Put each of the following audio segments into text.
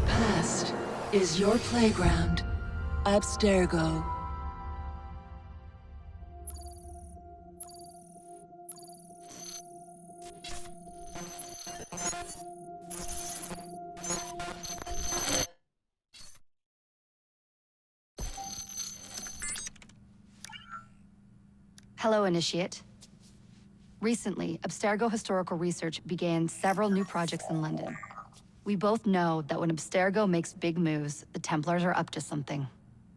past is your playground. Abstergo. Hello, Initiate. Recently, Abstergo Historical Research began several new projects in London. We both know that when Abstergo makes big moves, the Templars are up to something.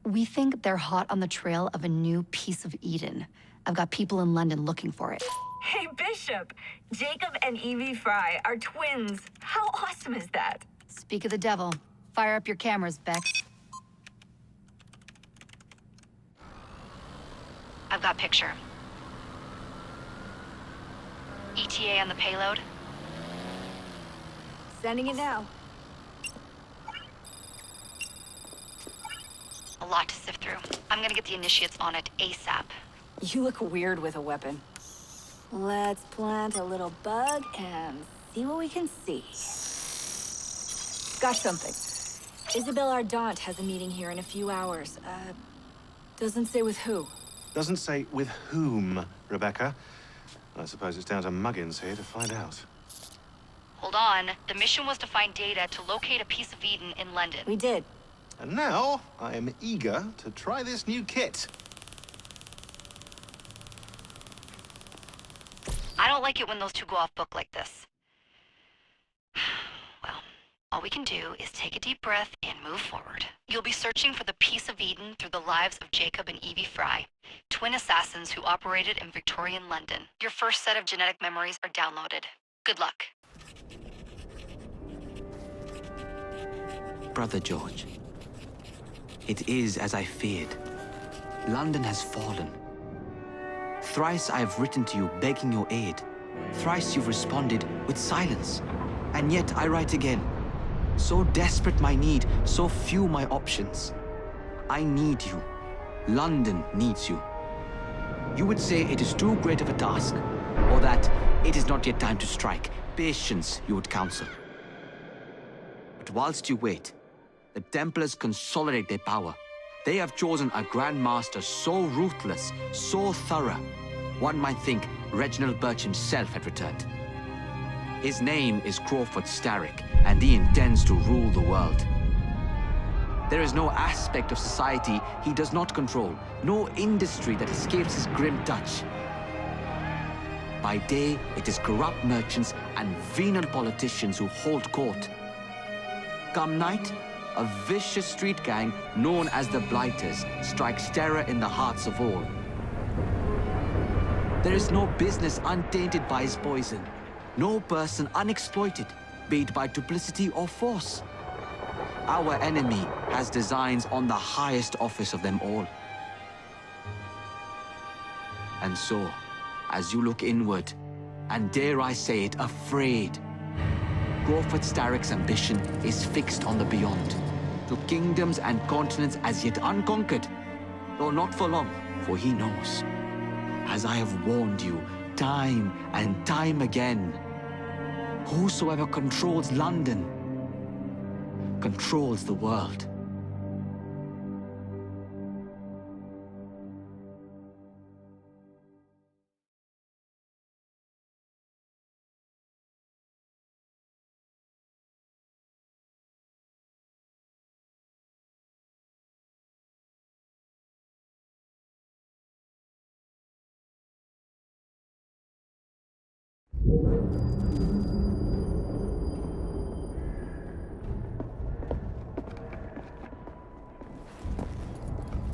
We think they're hot on the trail of a new piece of Eden. I've got people in London looking for it. Hey, Bishop! Jacob and Evie Fry are twins. How awesome is that? Speak of the devil. Fire up your cameras, Bex. I've got picture. ETA on the payload? Sending it now. A lot to sift through. I'm gonna get the Initiates on it ASAP. You look weird with a weapon. Let's plant a little bug and see what we can see. Got something. Isabel Ardant has a meeting here in a few hours. Doesn't say with who. Doesn't say with whom, Rebecca. I suppose it's down to Muggins here to find out. Hold on. The mission was to find data to locate a piece of Eden in London. We did. And now, I am eager to try this new kit. I don't like it when those two go off book like this. Well, all we can do is take a deep breath and move forward. You'll be searching for the piece of Eden through the lives of Jacob and Evie Fry, twin assassins who operated in Victorian London. Your first set of genetic memories are downloaded. Good luck. Brother George, it is as I feared. London has fallen. Thrice I have written to you begging your aid. Thrice you've responded with silence. And yet I write again. So desperate my need, so few my options. I need you. London needs you. You would say it is too great of a task, or that it is not yet time to strike. Patience, you would counsel. But whilst you wait, the Templars consolidate their power. They have chosen a Grand Master so ruthless, so thorough, one might think Reginald Birch himself had returned. His name is Crawford Starrick, and he intends to rule the world. There is no aspect of society he does not control, no industry that escapes his grim touch. By day, it is corrupt merchants and venal politicians who hold court. Come night, a vicious street gang known as the Blighters strikes terror in the hearts of all. There is no business untainted by his poison, no person unexploited, be it by duplicity or force. Our enemy has designs on the highest office of them all. And so, as you look inward, and dare I say it, afraid, Crawford Starrick's ambition is fixed on the beyond, to kingdoms and continents as yet unconquered, though not for long, for he knows, as I have warned you time and time again, whosoever controls London controls the world.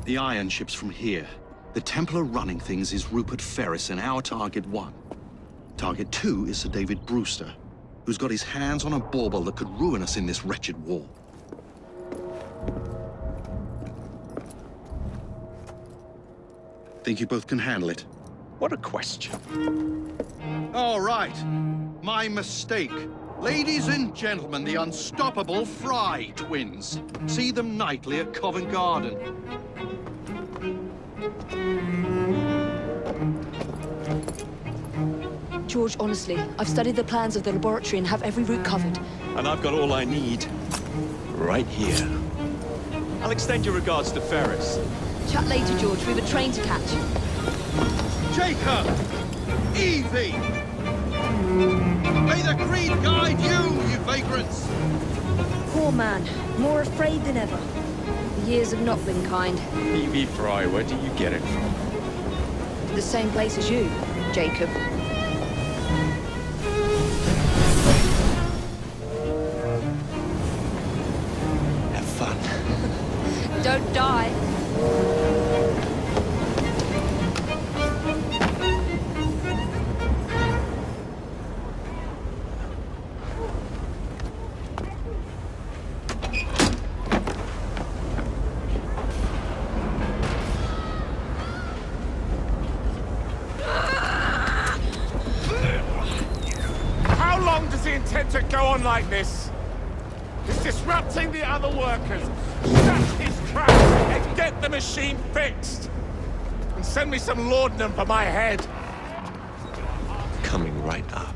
The iron ship's from here. The Templar running things is Rupert Ferris and our target 1. Target 2 is Sir David Brewster, who's got his hands on a bauble that could ruin us in this wretched war. Think you both can handle it? What a question. All right. My mistake. Ladies and gentlemen, the unstoppable Fry twins. See them nightly at Covent Garden. George, honestly, I've studied the plans of the laboratory and have every route covered. And I've got all I need. right here. I'll extend your regards to Ferris. Chat later, George. We've a train to catch. Jacob! Evie! May the creed guide you, you vagrants! Poor man. More afraid than ever. The years have not been kind. Evie Fry, where do you get it from? The same place as you, Jacob. Have fun. Don't die. How long does he intend to go on like this? He's disrupting the other workers. Shut his trap and get the machine fixed. And send me some laudanum for my head. Coming right up.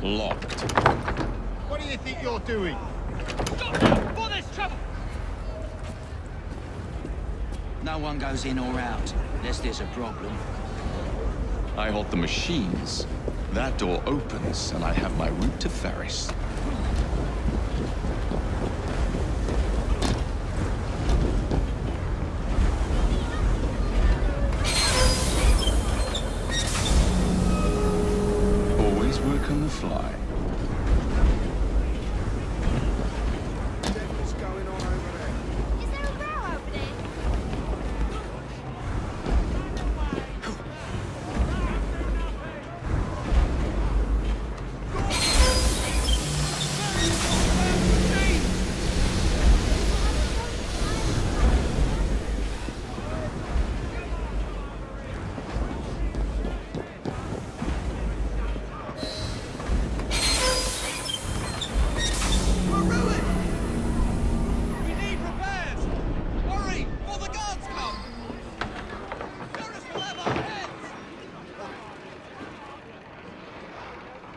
Locked. What do you think you're doing? No one goes in or out, unless there's a problem. I hold the machines. That door opens, and I have my route to Ferris. Always work on the fly.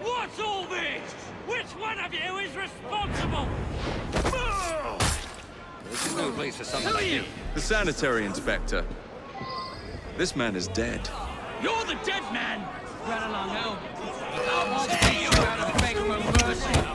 What's all this? Which one of you is responsible? There's no place for someone like you. The sanitary inspector. This man is dead. You're the dead man! Run along, Al. I won't see you out of beg for mercy.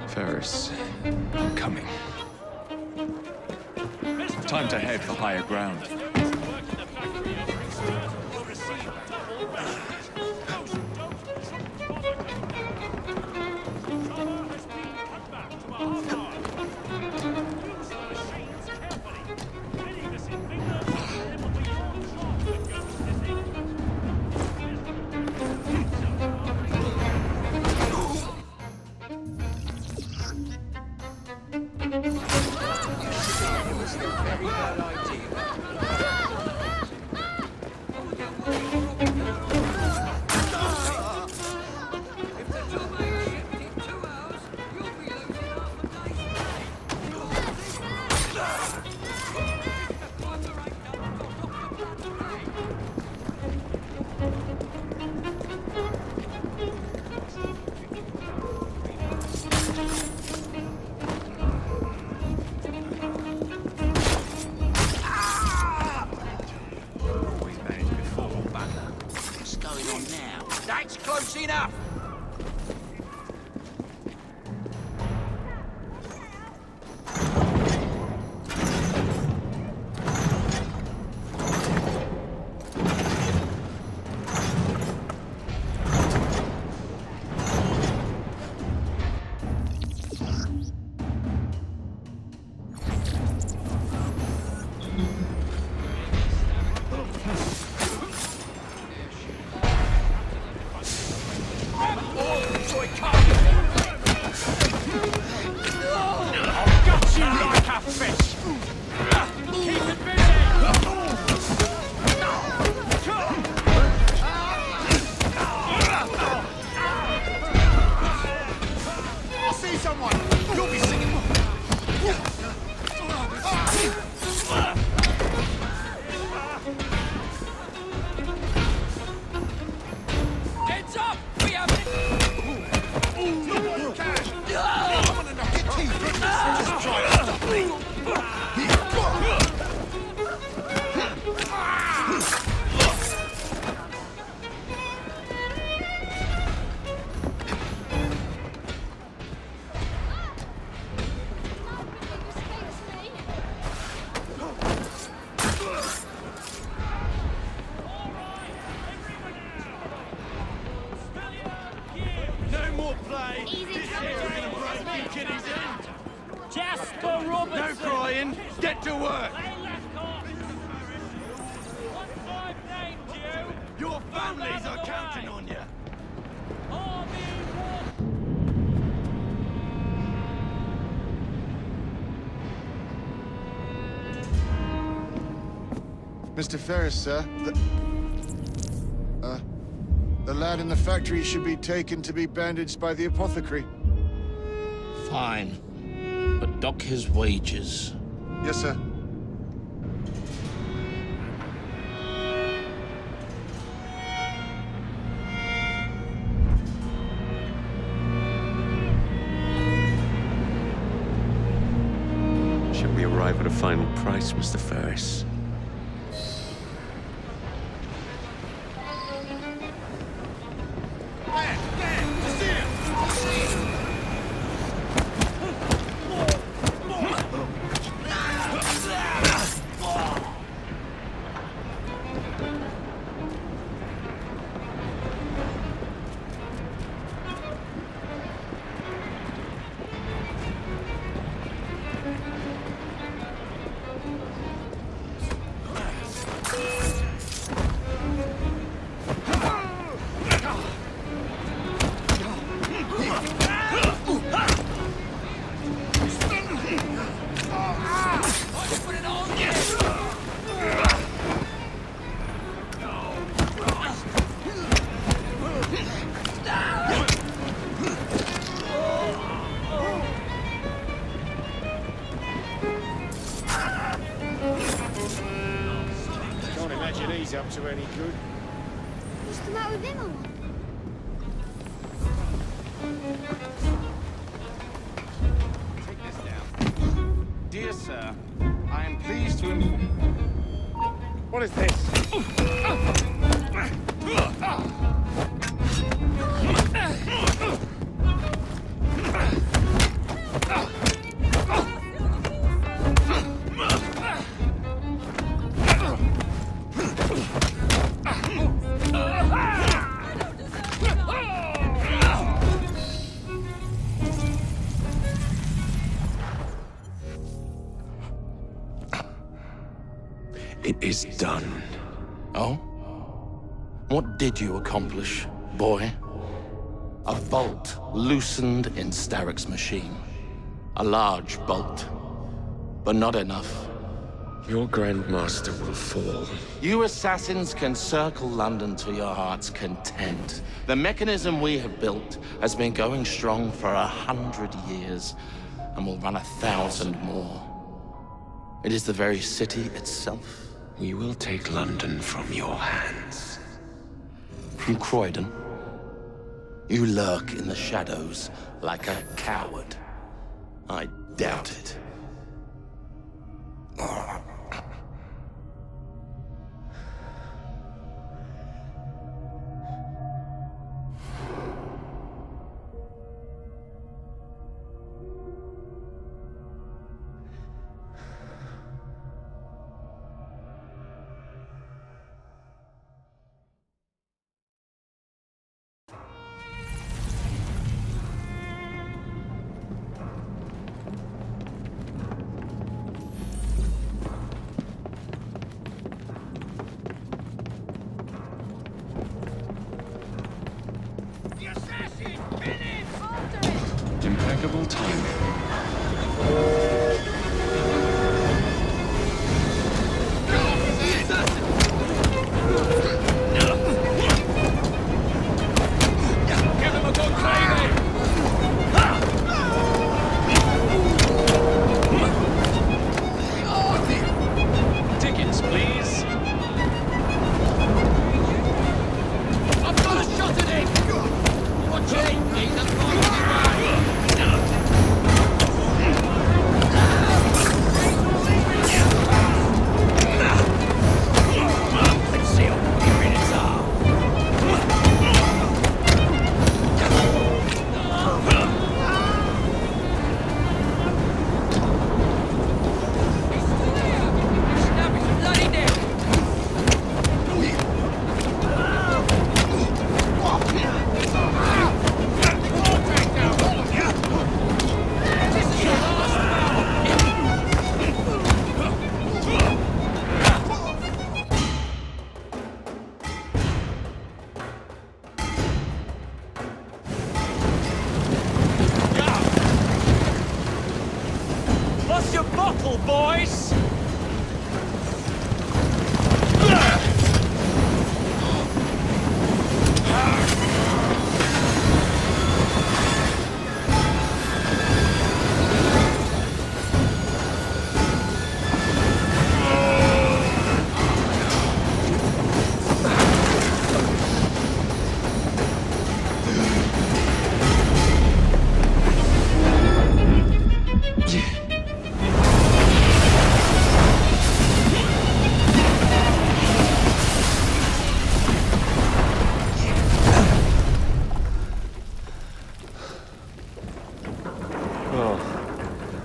Ferris, I'm coming. Time to head for higher ground. That's close enough! in, get to work! Your families are counting on you! Mr. Ferris, sir, the lad in the factory should be taken to be bandaged by the apothecary. Fine. But dock his wages. Yes, sir. Should we arrive at a final price, Mr. Ferris? Can't imagine he's up to any good. What's the matter with him, I wonder? Take this down. Dear sir, I am pleased to inform... What is this? It is done. Oh? What did you accomplish, boy? A bolt loosened in Starrick's machine. A large bolt, but not enough. Your Grandmaster will fall. You assassins can circle London to your heart's content. The mechanism we have built has been going strong for 100 years and will run 1,000 more. It is the very city itself. We will take London from your hands. From Croydon? You lurk in the shadows like a coward. I doubt it. Impeccable timing. Give them a good training! Tickets, please. I've got a shot at him! Watch it! He's a bottle, boys!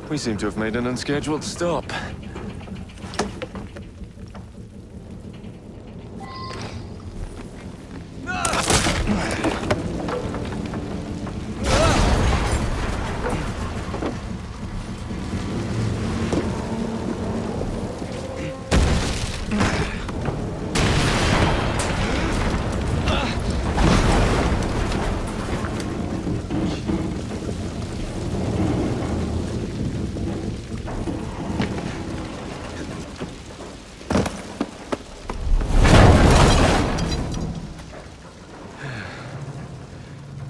We seem to have made an unscheduled stop.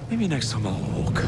Maybe next time I'll walk.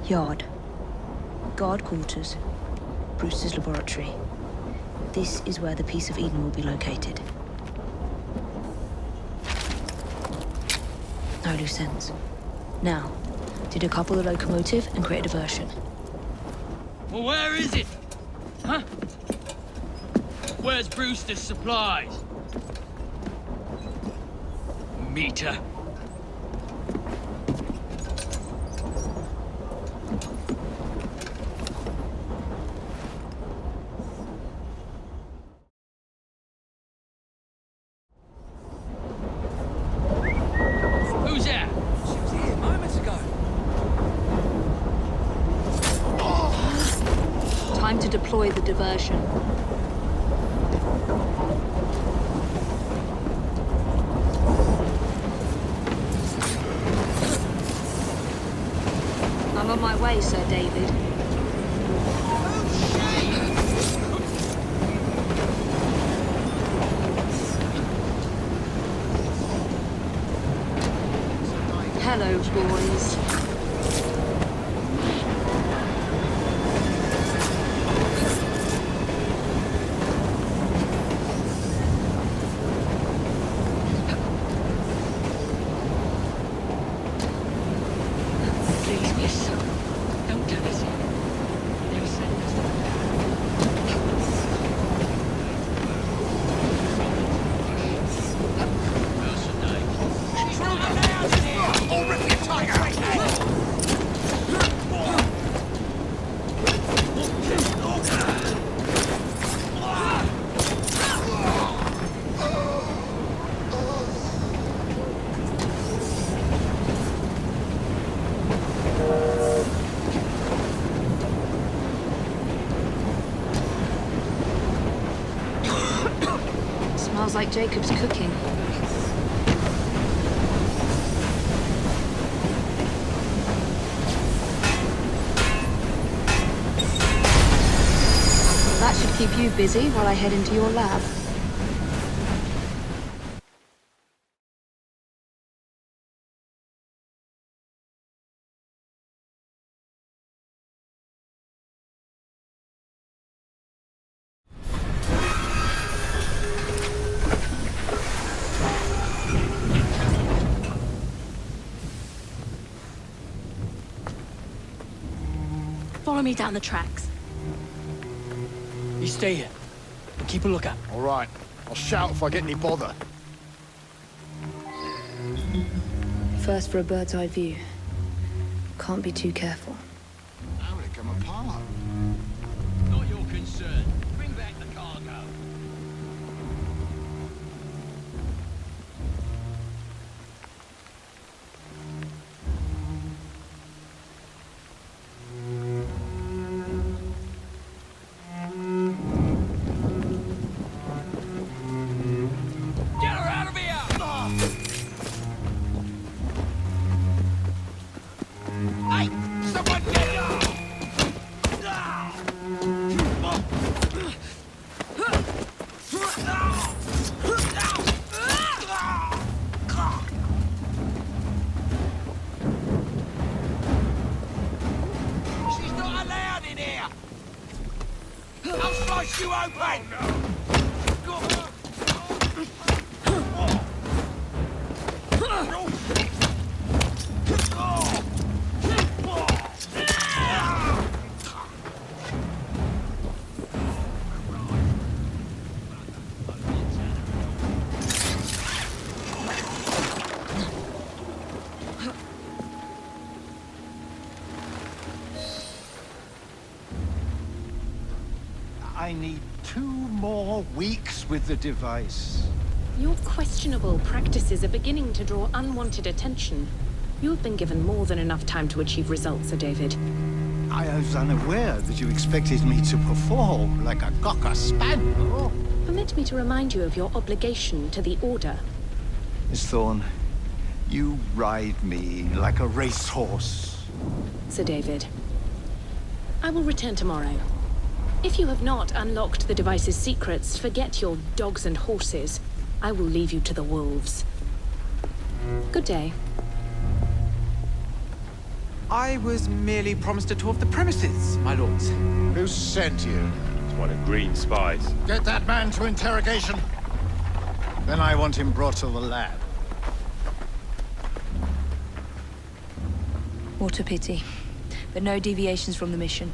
Yard. Guard quarters. Brewster's laboratory. This is where the piece of Eden will be located. No loose ends. Now, to decouple the locomotive and create a diversion. Well, where is it? Huh? Where's Brewster's supplies? Meter. Who's there? She was here moments ago. Time to deploy the diversion. I'm on my way, Sir David. Hello, boys. Please, miss. Don't tell us. They'll send us Smells like Jacob's cooking. That should keep you busy while I head into your lab. Follow me down the tracks. You stay here. And keep a lookout. All right. I'll shout if I get any bother. First for a bird's eye view. Can't be too careful. How will it come apart? Not your concern. Bring back the cargo. Get her out of here! Hey! Someone get her! She's not allowed in here! I'll slice you open! I need 2 more weeks with the device. Your questionable practices are beginning to draw unwanted attention. You have been given more than enough time to achieve results, Sir David. I was unaware that you expected me to perform like a cocker spaniel. Permit me to remind you of your obligation to the Order. Miss Thorne, you ride me like a racehorse. Sir David, I will return tomorrow. If you have not unlocked the device's secrets, forget your dogs and horses. I will leave you to the wolves. Good day. I was merely promised a tour of the premises, my lords. Who sent you? It's one of Green's spies. Get that man to interrogation. Then I want him brought to the lab. What a pity. But no deviations from the mission.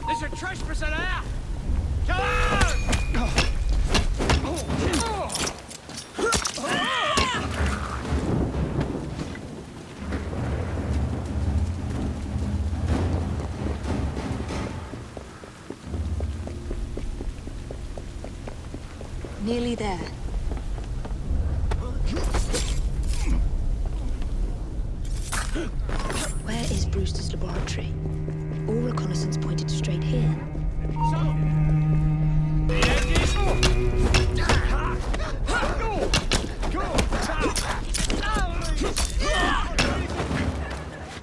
There's a trespasser there! Come on! Nearly there. Where is Brewster's laboratory? All reconnaissance pointed straight here.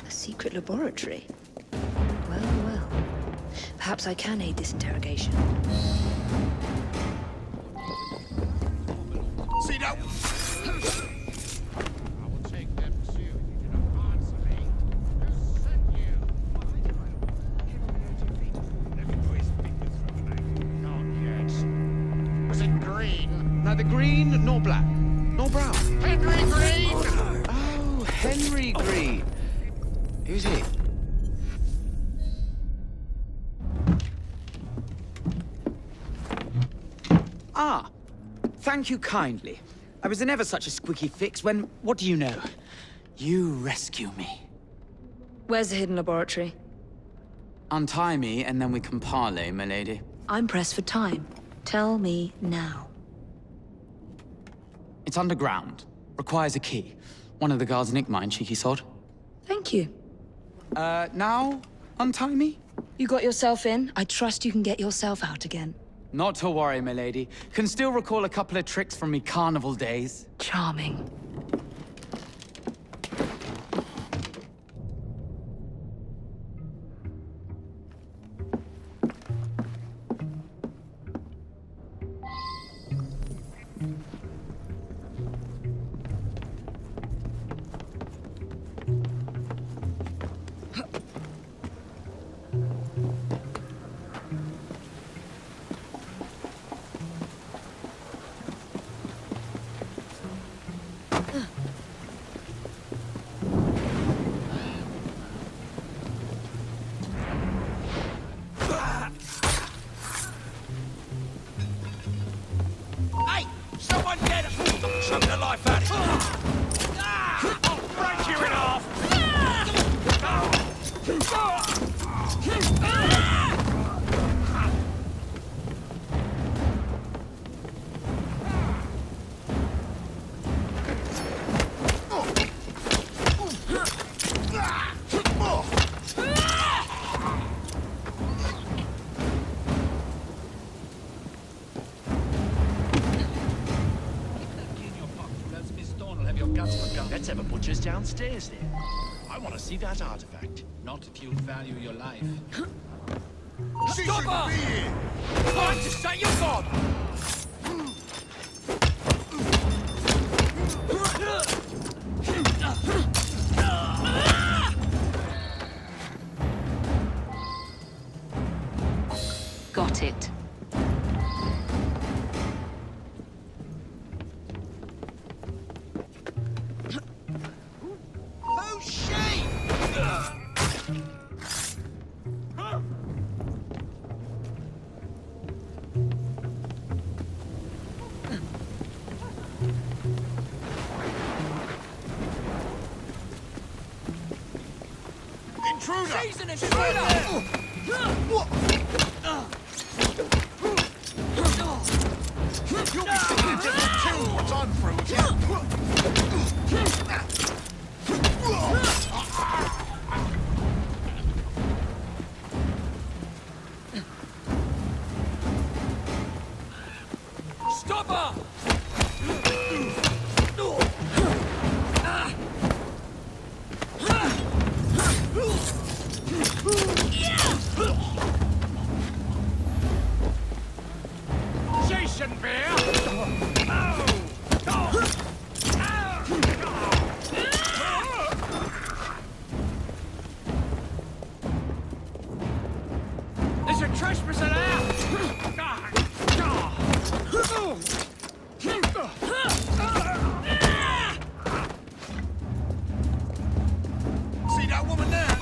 A secret laboratory? Well, well. Perhaps I can aid this interrogation. See now. Neither green nor black, nor brown. Henry Green! Oh, Henry Green. Who's he? Ah, thank you kindly. I was in ever such a squeaky fix when, what do you know? You rescue me. Where's the hidden laboratory? Untie me and then we can parley, my lady. I'm pressed for time. Tell me now. It's underground. Requires a key. One of the guards nicked mine, cheeky sod. Thank you. Now, untie me? You got yourself in. I trust you can get yourself out again. Not to worry, milady. Can still recall a couple of tricks from me carnival days. Charming. Hey! Someone get him! Choke the life out of you! I'll break you in half! Let's have a butcher's downstairs then. I want to see that artifact. Not if you value your life. Stop her! Time to set your god! Got it. Who's she? Intruder! She's an intruder! You'll be thinking just to kill what's unfrozen. Stop her! She shouldn't be here! There's a trespasser there! See that woman there?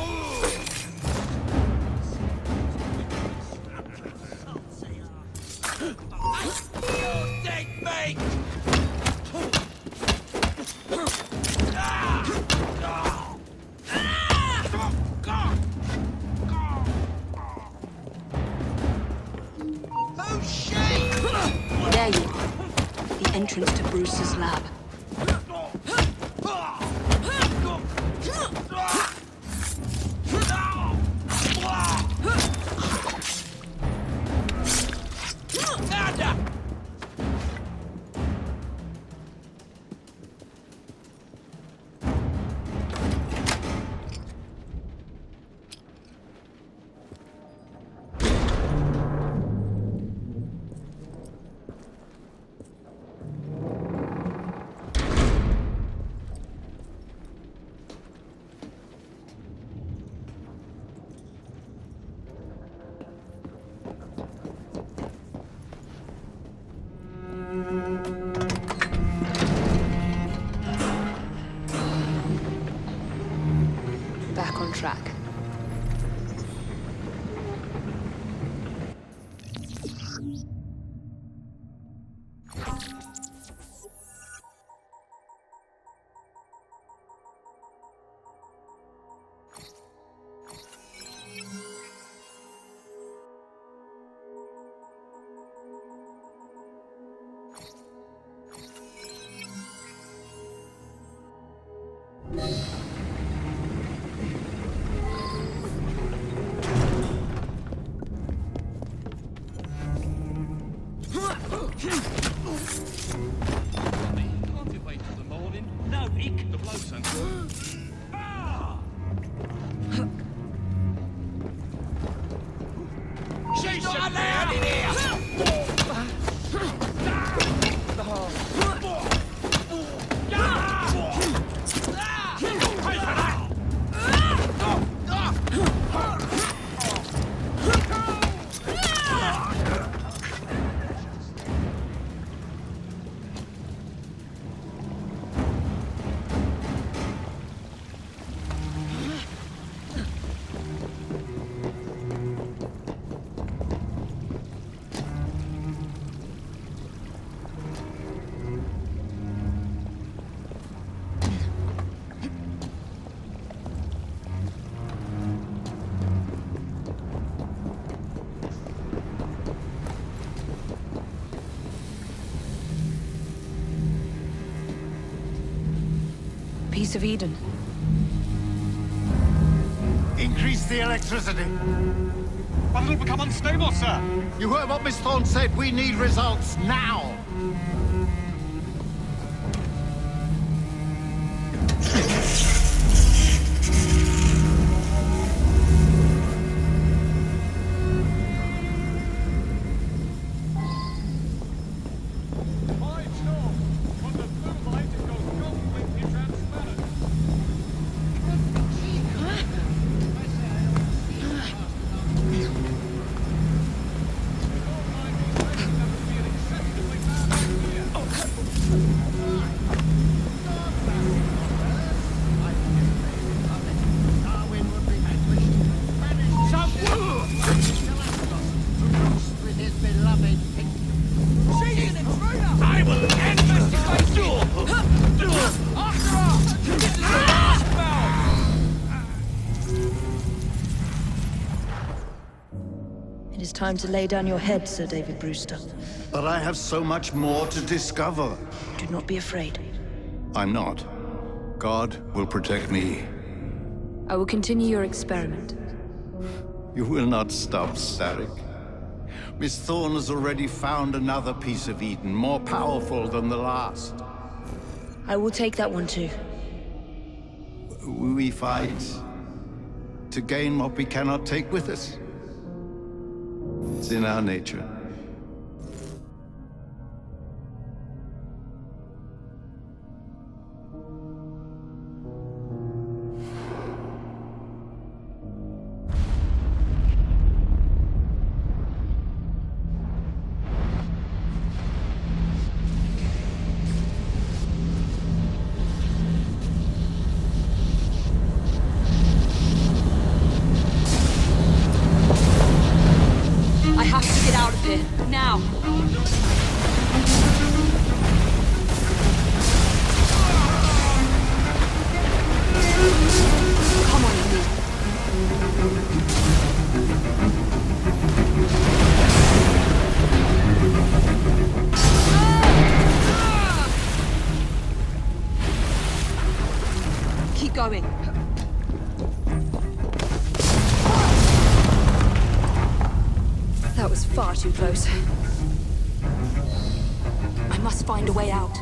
You dead mate! Who's she? There you are. The entrance to Bruce's lab. Can't wait till the morning? No, Ick, the bloke's She's not allowed in here! Piece of Eden. Increase the electricity. But it'll become unstable, sir. You heard what Miss Thorne said. We need results now. It is time to lay down your head, Sir David Brewster. But I have so much more to discover. Do not be afraid. I'm not. God will protect me. I will continue your experiment. You will not stop, Starrick. Miss Thorne has already found another piece of Eden, more powerful than the last. I will take that one too. We fight to gain what we cannot take with us. It's in our nature. I have to get out of here, now! Come on, Lee. Keep going. That was far too close. I must find a way out.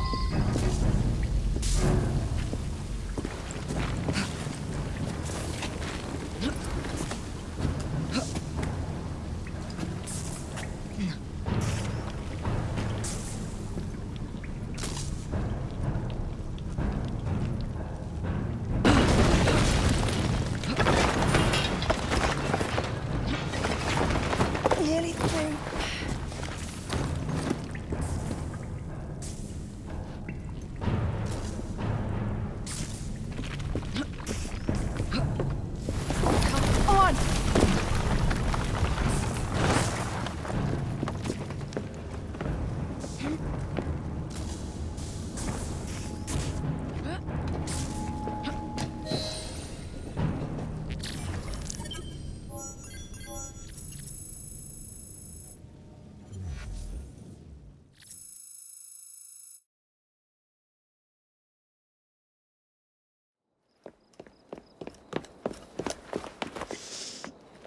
Nearly through. Come on!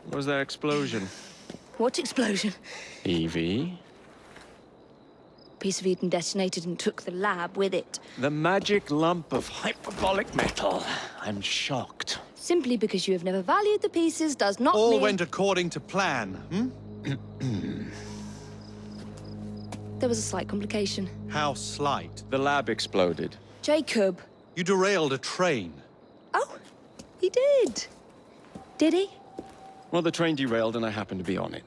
What was that explosion? What explosion? Evie? piece of Eden detonated and took the lab with it. The magic lump of hyperbolic metal. I'm shocked. Simply because you have never valued the pieces does not All mean... went according to plan, There was a slight complication. How slight? The lab exploded. Jacob. You derailed a train. Oh, he did. Did he? Well, the train derailed and I happened to be on it.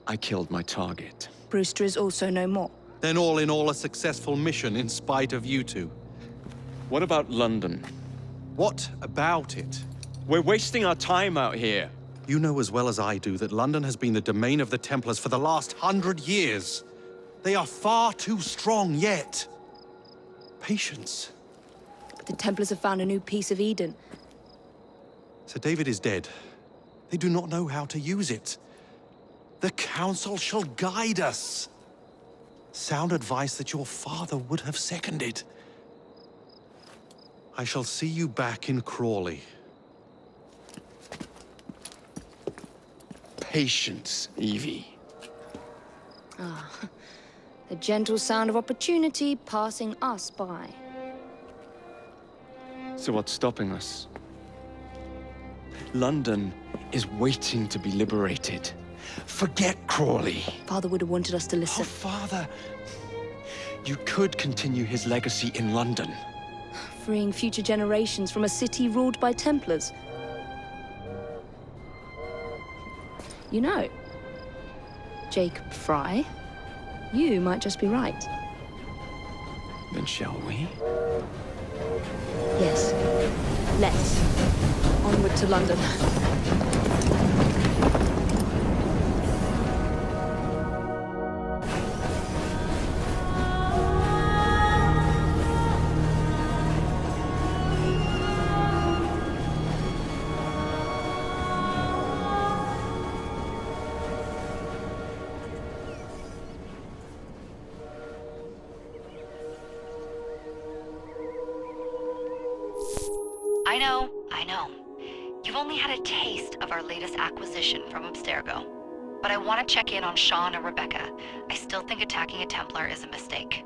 I killed my target. Brewster is also no more. Then all in all, a successful mission in spite of you two. What about London? What about it? We're wasting our time out here. You know as well as I do that London has been the domain of the Templars for the last 100 years. They are far too strong yet. Patience. But the Templars have found a new piece of Eden. Sir David is dead. They do not know how to use it. The Council shall guide us. Sound advice that your father would have seconded. I shall see you back in Crawley. Patience, Evie. Ah, the gentle sound of opportunity passing us by. So what's stopping us? London is waiting to be liberated. Forget Crawley. Father would have wanted us to listen. Oh, Father. You could continue his legacy in London. Freeing future generations from a city ruled by Templars. You know, Jacob Fry, you might just be right. Then shall we? Yes. Let's. Onward to London. I know. You've only had a taste of our latest acquisition from Abstergo. But I want to check in on Sean and Rebecca. I still think attacking a Templar is a mistake.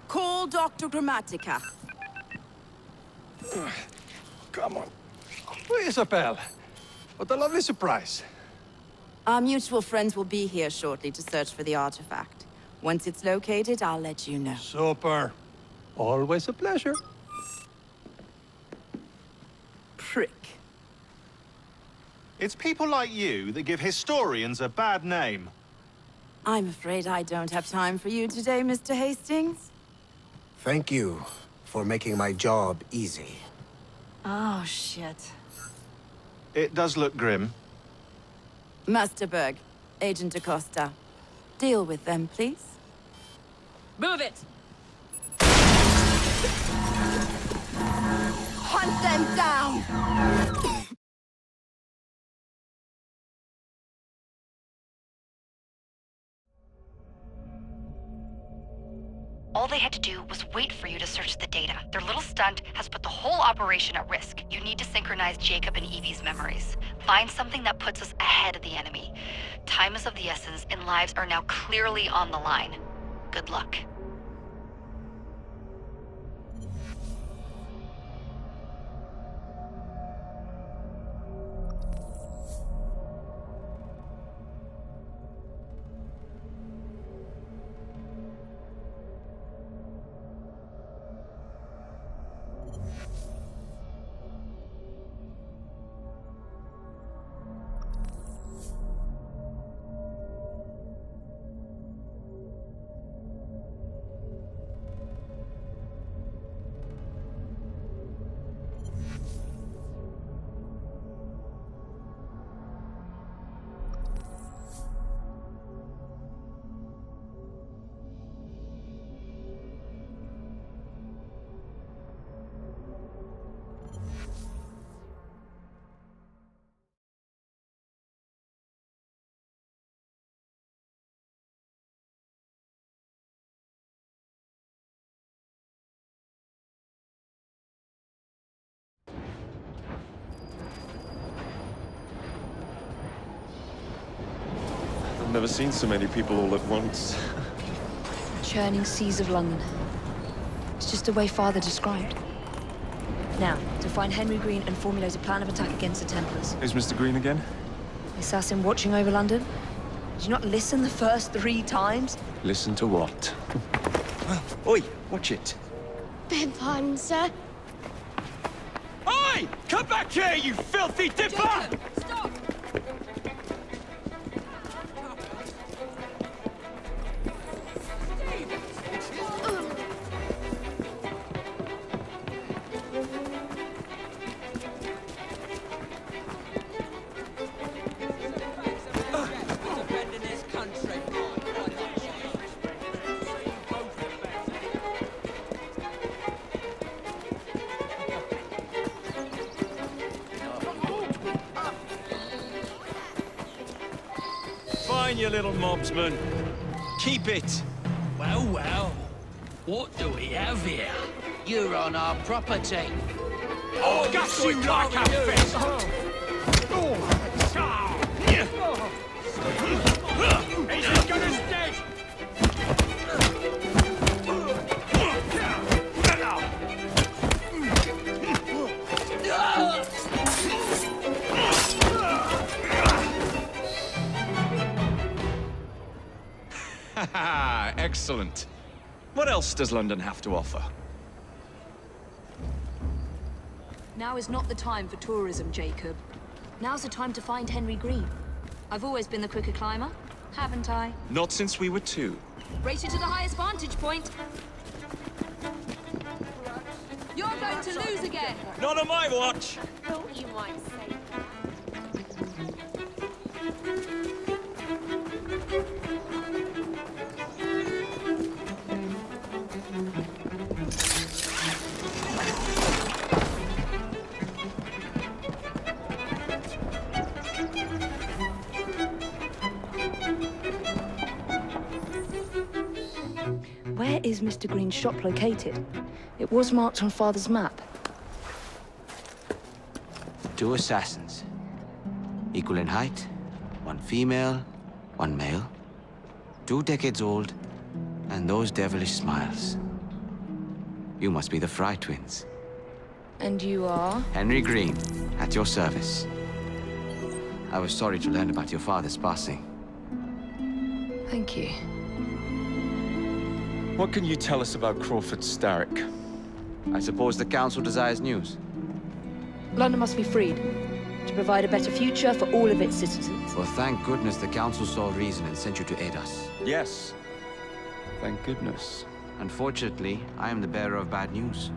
Call Dr. Grammatica. Come on. Isabel. What a lovely surprise. Our mutual friends will be here shortly to search for the artifact. Once it's located, I'll let you know. Super. Always a pleasure. Prick. It's people like you that give historians a bad name. I'm afraid I don't have time for you today, Mr. Hastings. Thank you for making my job easy. Oh, shit. It does look grim. Masterberg, Agent Acosta. Deal with them, please. Move it! Hunt them down! All they had to do was wait for you to search the data. Their little stunt has put the whole operation at risk. You need to synchronize Jacob and Evie's memories. Find something that puts us ahead of the enemy. Time is of the essence, and lives are now clearly on the line. Good luck. never seen so many people all at once. Churning seas of London. It's just the way Father described. Now, to find Henry Green and formulate a plan of attack against the Templars. Is Mr. Green again? The assassin watching over London? Did you not listen the first 3 times? Listen to what? Oi, watch it. Beg pardon, sir. Oi! Come back here, you filthy dipper! Jacob, stop! Fine, you little mobsman. Keep it. Well, well. What do we have here? You're on our property. Oh, got you like a fist! He's as good as dead! Excellent. What else does London have to offer? Now is not the time for tourism, Jacob. Now's the time to find Henry Green. I've always been the quicker climber, haven't I? Not since we were 2. Race you to the highest vantage point. You're going to lose again. Not on my watch! Thought you might say that. Where is Mr. Green's shop located? It was marked on Father's map. 2 assassins. Equal in height. 1 female, 1 male. 2 decades old. And those devilish smiles. You must be the Fry twins. And you are? Henry Green, at your service. I was sorry to learn about your father's passing. Thank you. What can you tell us about Crawford Starrick? I suppose the Council desires news. London must be freed, to provide a better future for all of its citizens. Well, thank goodness the Council saw reason and sent you to aid us. Yes. Thank goodness. Unfortunately, I am the bearer of bad news.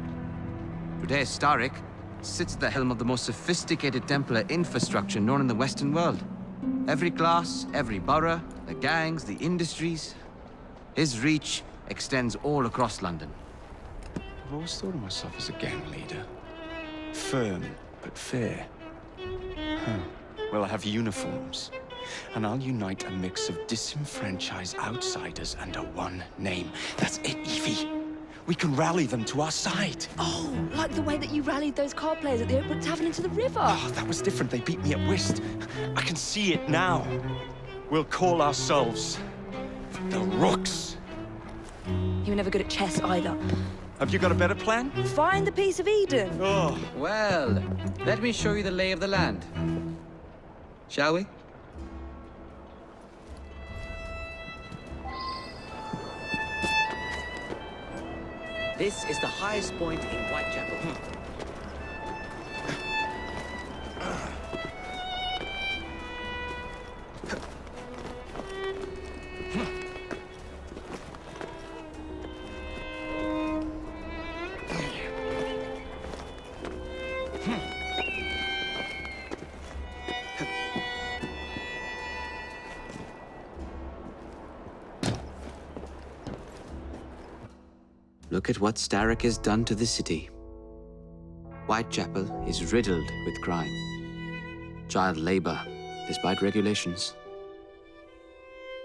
Today, Starrick sits at the helm of the most sophisticated Templar infrastructure known in the Western world. Every class, every borough, the gangs, the industries. His reach extends all across London. I've always thought of myself as a gang leader. Firm, but fair. Huh. Well, I have uniforms. And I'll unite a mix of disenfranchised outsiders under one name. That's it, Evie. We can rally them to our side. Oh, like the way that you rallied those card players at the Oakwood Tavern into the river. Oh, that was different. They beat me at whist. I can see it now. We'll call ourselves the Rooks. You were never good at chess either. Have you got a better plan? Find the piece of Eden. Oh. Well, let me show you the lay of the land. Shall we? This is the highest point in Whitechapel. Look at what Starrick has done to the city. Whitechapel is riddled with crime. Child labor, despite regulations.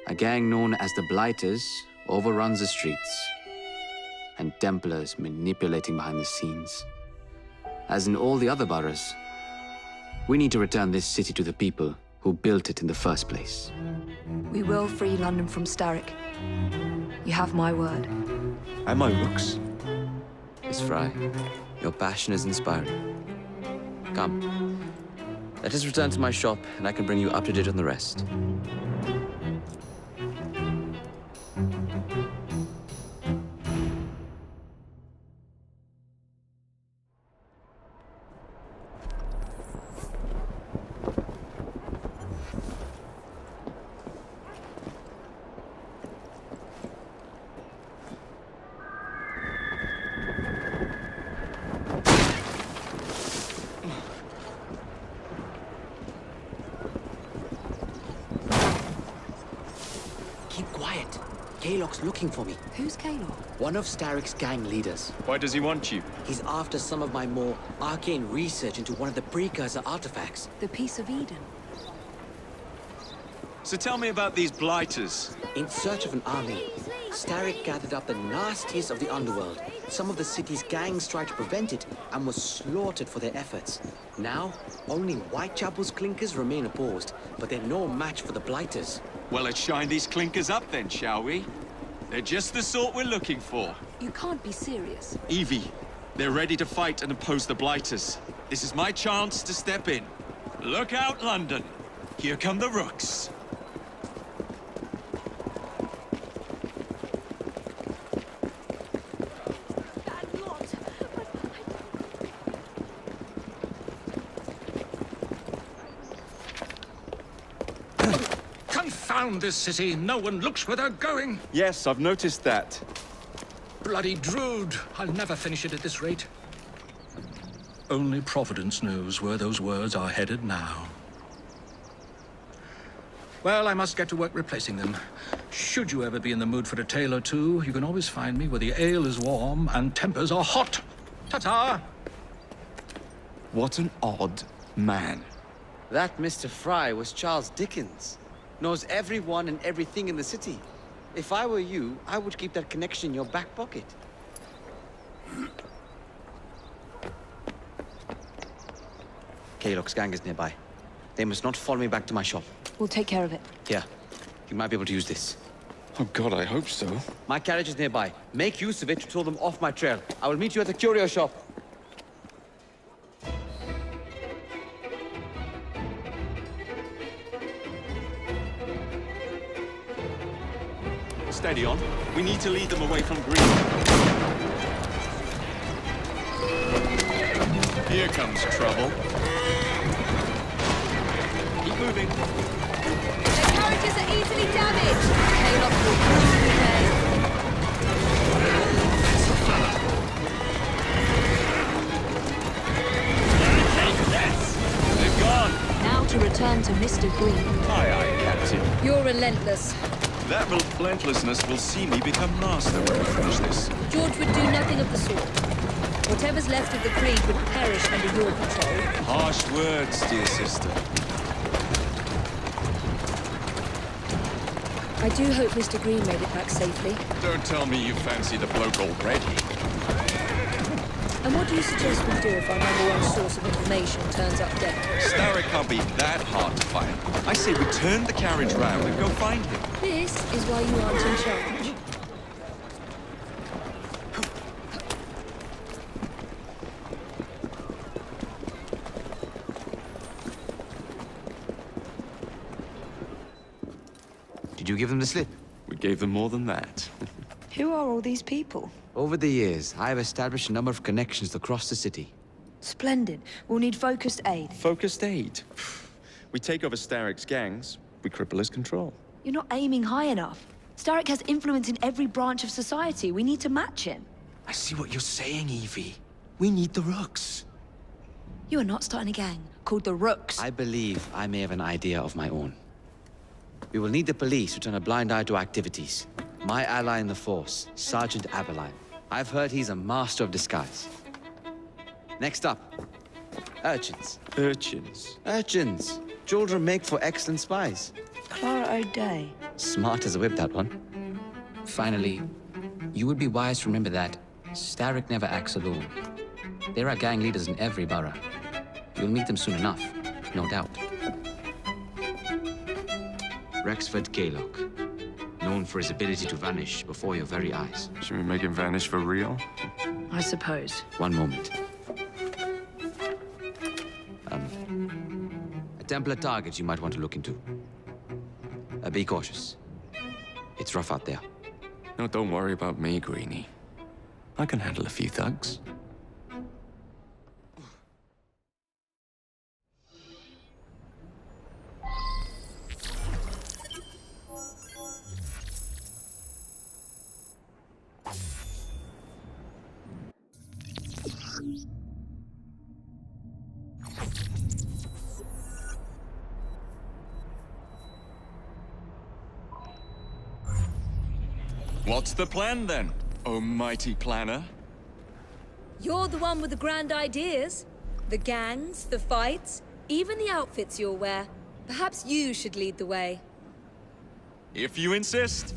A gang known as the Blighters overruns the streets. And Templars manipulating behind the scenes. As in all the other boroughs, we need to return this city to the people who built it in the first place. We will free London from Starrick. You have my word. And my rooks. Miss Fry, your passion is inspiring. Come. Let us return to my shop, and I can bring you up to date on the rest. Keep quiet. Kalok's looking for me. Who's Kalok? One of Starrick's gang leaders. Why does he want you? He's after some of my more arcane research into one of the precursor artifacts. The Piece of Eden. So tell me about these blighters. In search of an army, Starrick gathered up the nastiest of the underworld. Some of the city's gangs tried to prevent it and were slaughtered for their efforts. Now, only Whitechapel's clinkers remain opposed, but they're no match for the blighters. Well, let's shine these clinkers up then, shall we? They're just the sort we're looking for. You can't be serious. Evie, they're ready to fight and oppose the blighters. This is my chance to step in. Look out, London. Here come the rooks. Confound this city. No one looks where they're going. Yes, I've noticed that. Bloody Drood. I'll never finish it at this rate. Only Providence knows where those words are headed now. Well, I must get to work replacing them. Should you ever be in the mood for a tale or two, you can always find me where the ale is warm and tempers are hot. Ta-ta! What an odd man. That Mr. Fry was Charles Dickens. Knows everyone and everything in the city. If I were you, I would keep that connection in your back pocket. Kalok's gang is nearby. They must not follow me back to my shop. We'll take care of it. Here, you might be able to use this. Oh God, I hope so. My carriage is nearby. Make use of it to throw them off my trail. I will meet you at the curio shop. Steady on. We need to lead them away from Green. Here comes trouble. Keep moving. The carriages are easily damaged. Kalok will prove They've gone. Now to return to Mr. Green. Aye, aye, Captain. You're relentless. That relentlessness will see me become master when we finish this. George would do nothing of the sort. Whatever's left of the Creed would perish under your control. Harsh words, dear sister. I do hope Mr. Green made it back safely. Don't tell me you fancy the bloke already. And what do you suggest we do if our #1 source of information turns up dead? Starrick can't be that hard to find. I say we turn the carriage round and go find him. This is why you aren't in charge. Did you give them the slip? We gave them more than that. Who are all these people? Over the years, I have established a number of connections across the city. Splendid. We'll need focused aid. Focused aid. We take over Starrick's gangs, we cripple his control. You're not aiming high enough. Starrick has influence in every branch of society. We need to match him. I see what you're saying, Evie. We need the Rooks. You are not starting a gang called the Rooks. I believe I may have an idea of my own. We will need the police to turn a blind eye to activities. My ally in the force, Sergeant Aberline. I've heard he's a master of disguise. Next up, urchins. Urchins? Urchins. Children make for excellent spies. Clara O'Day. Smart as a whip, that one. Finally, you would be wise to remember that Starrick never acts alone. There are gang leaders in every borough. You'll meet them soon enough, no doubt. Rexford Gaylock, known for his ability to vanish before your very eyes. Should we make him vanish for real? I suppose. One moment. A Templar target you might want to look into. Be cautious. It's rough out there. No, don't worry about me, Greenie. I can handle a few thugs. What's the plan, then, oh mighty planner? You're the one with the grand ideas. The gangs, the fights, even the outfits you'll wear. Perhaps you should lead the way. If you insist.